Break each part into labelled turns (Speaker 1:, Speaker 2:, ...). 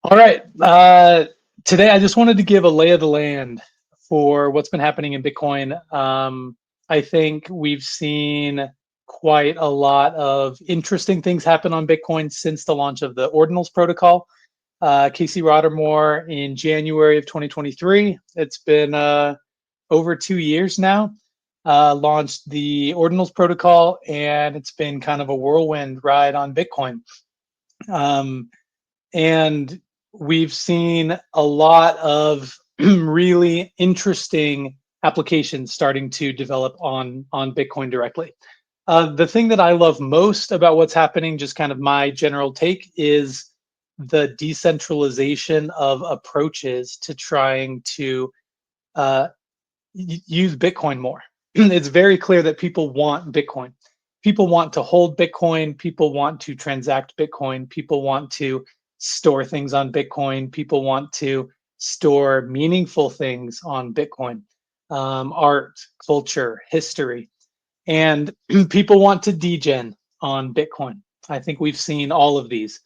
Speaker 1: All right. Today, I just wanted to give a lay of the land for what's been happening in Bitcoin. I think we've seen quite a lot of interesting things happen on Bitcoin since the launch of the Ordinals protocol. Casey Rottermore in January of 2023. It's been over 2 years now. Launched the Ordinals protocol, and it's been kind of a whirlwind ride on Bitcoin. Um, and we've seen a lot of really interesting applications starting to develop on Bitcoin directly. The thing that I love most about what's happening, just kind of my general take, is the decentralization of approaches to trying to uh, use Bitcoin more. It's very clear that people want Bitcoin. People want to hold Bitcoin. People want to transact Bitcoin. People want to store things on Bitcoin. People want to store meaningful things on Bitcoin, art, culture, history. And people want to degen on Bitcoin. I think we've seen all of these.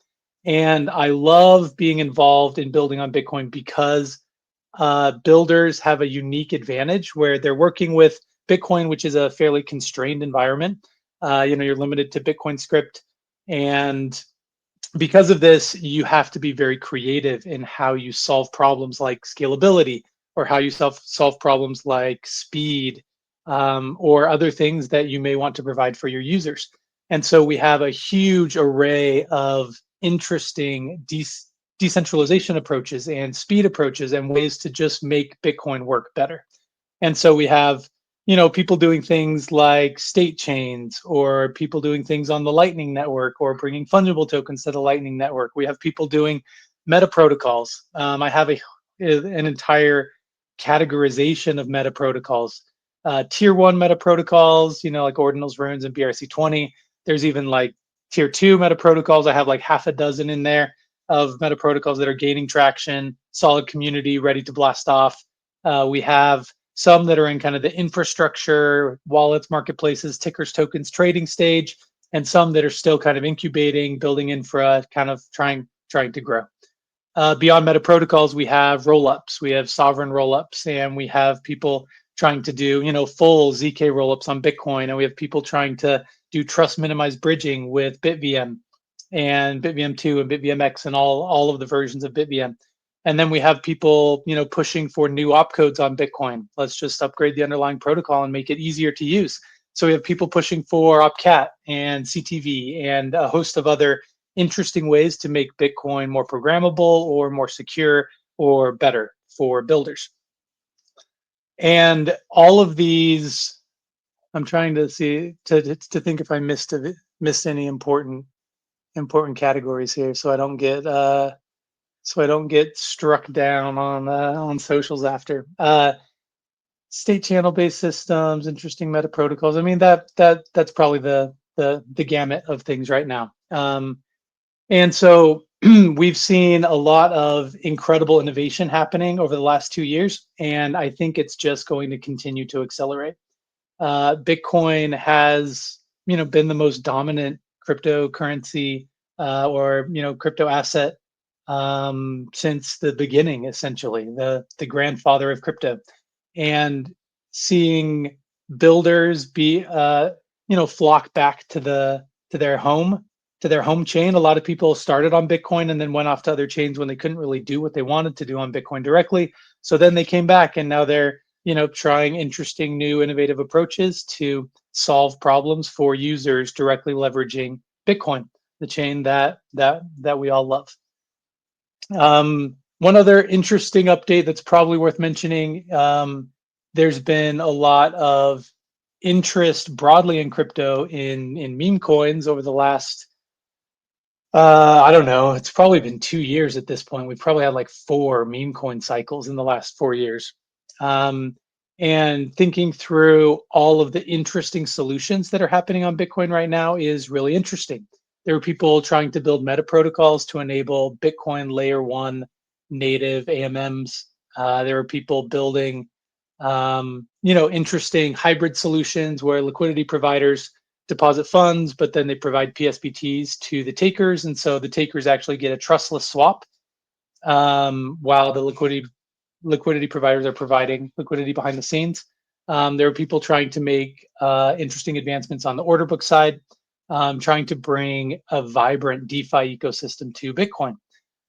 Speaker 1: And I love being involved in building on Bitcoin because builders have a unique advantage where they're working with Bitcoin, which is a fairly constrained environment. You're limited to Bitcoin script, and because of this, you have to be very creative in how you solve problems like scalability, or how you solve problems like speed, or other things that you may want to provide for your users. And so we have a huge array of interesting decentralization approaches and speed approaches and ways to just make Bitcoin work better. And so we have, people doing things like state chains, or people doing things on the Lightning Network, or bringing fungible tokens to the Lightning Network. We have people doing meta protocols. I have an entire categorization of meta protocols. Tier one meta protocols, like Ordinals, Runes, and BRC20. There's even like tier two meta protocols. I have like half a dozen in there of meta protocols that are gaining traction, solid community, ready to blast off. We have some that are in kind of the infrastructure, wallets, marketplaces, tickers, tokens, trading stage, and some that are still kind of incubating, building infra, kind of trying to grow. Beyond meta protocols, we have rollups, we have sovereign rollups, and we have people trying to do, full ZK rollups on Bitcoin, and we have people trying to do trust minimized bridging with BitVM and BitVM2 and BitVMX and all of the versions of BitVM. And then we have people, pushing for new opcodes on Bitcoin. Let's just upgrade the underlying protocol and make it easier to use. So we have people pushing for opcat and CTV and a host of other interesting ways to make Bitcoin more programmable or more secure or better for builders. And all of these, I'm trying to see to think if I missed any important categories here, so I don't get struck down on socials after. State channel based systems, interesting meta protocols. I mean, that's probably the gamut of things right now. And so we've seen a lot of incredible innovation happening over the last 2 years, and I think it's just going to continue to accelerate. Bitcoin has, been the most dominant cryptocurrency, or crypto asset, since the beginning, essentially, the grandfather of crypto. And seeing builders be flock back to their home chain. A lot of people started on Bitcoin and then went off to other chains when they couldn't really do what they wanted to do on Bitcoin directly. So then they came back, and now they're trying interesting new innovative approaches to solve problems for users directly leveraging Bitcoin, the chain that we all love. One other interesting update that's probably worth mentioning, there's been a lot of interest broadly in crypto in meme coins over the last, I don't know, it's probably been 2 years at this point. We've probably had like 4 meme coin cycles in the last 4 years. And thinking through all of the interesting solutions that are happening on Bitcoin right now is really interesting. There are people trying to build meta protocols to enable Bitcoin layer 1 native AMMs. There are people building, interesting hybrid solutions where liquidity providers deposit funds, but then they provide PSBTs to the takers. And so the takers actually get a trustless swap. while the liquidity providers are providing liquidity behind the scenes. There are people trying to make interesting advancements on the order book side, trying to bring a vibrant DeFi ecosystem to Bitcoin.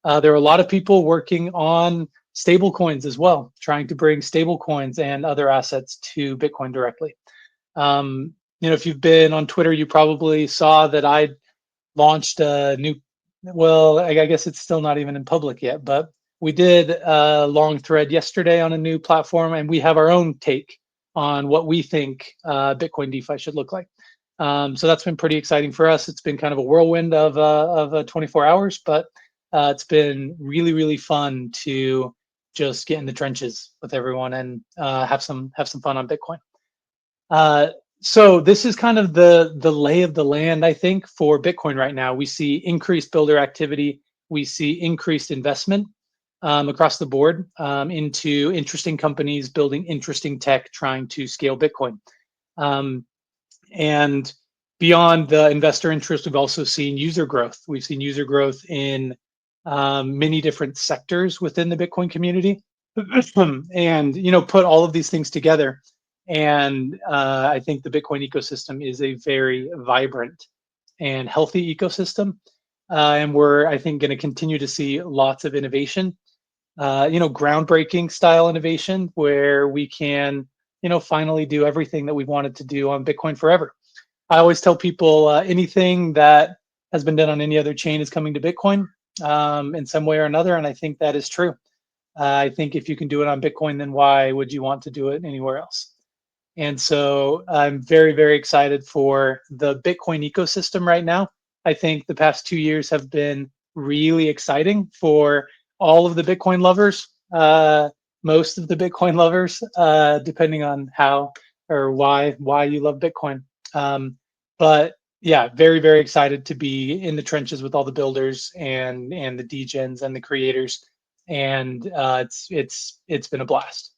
Speaker 1: There are a lot of people working on stable coins as well, trying to bring stable coins and other assets to Bitcoin directly. If you've been on Twitter, you probably saw that I launched a new, well, I guess it's still not even in public yet, but we did a long thread yesterday on a new platform, and we have our own take on what we think Bitcoin DeFi should look like. So that's been pretty exciting for us. It's been kind of a whirlwind of 24 hours, but it's been really, really fun to just get in the trenches with everyone and have some fun on Bitcoin. So this is kind of the lay of the land, I think, for Bitcoin right now. We see increased builder activity. We see increased investment across the board into interesting companies building interesting tech, trying to scale Bitcoin. And beyond the investor interest, we've also seen user growth. We've seen user growth in many different sectors within the Bitcoin community. And put all of these things together, and I think the Bitcoin ecosystem is a very vibrant and healthy ecosystem, and we're, I think, going to continue to see lots of innovation, groundbreaking style innovation, where we can finally do everything that we've wanted to do on Bitcoin forever. I always tell people anything that has been done on any other chain is coming to Bitcoin in some way or another, and I think that is true. I think if you can do it on Bitcoin, then why would you want to do it anywhere else? And so I'm very, very excited for the Bitcoin ecosystem right now. I think the past 2 years have been really exciting for all of the Bitcoin lovers, most of the Bitcoin lovers, depending on how or why you love Bitcoin. But yeah, very, very excited to be in the trenches with all the builders and the degens and the creators, and it's been a blast.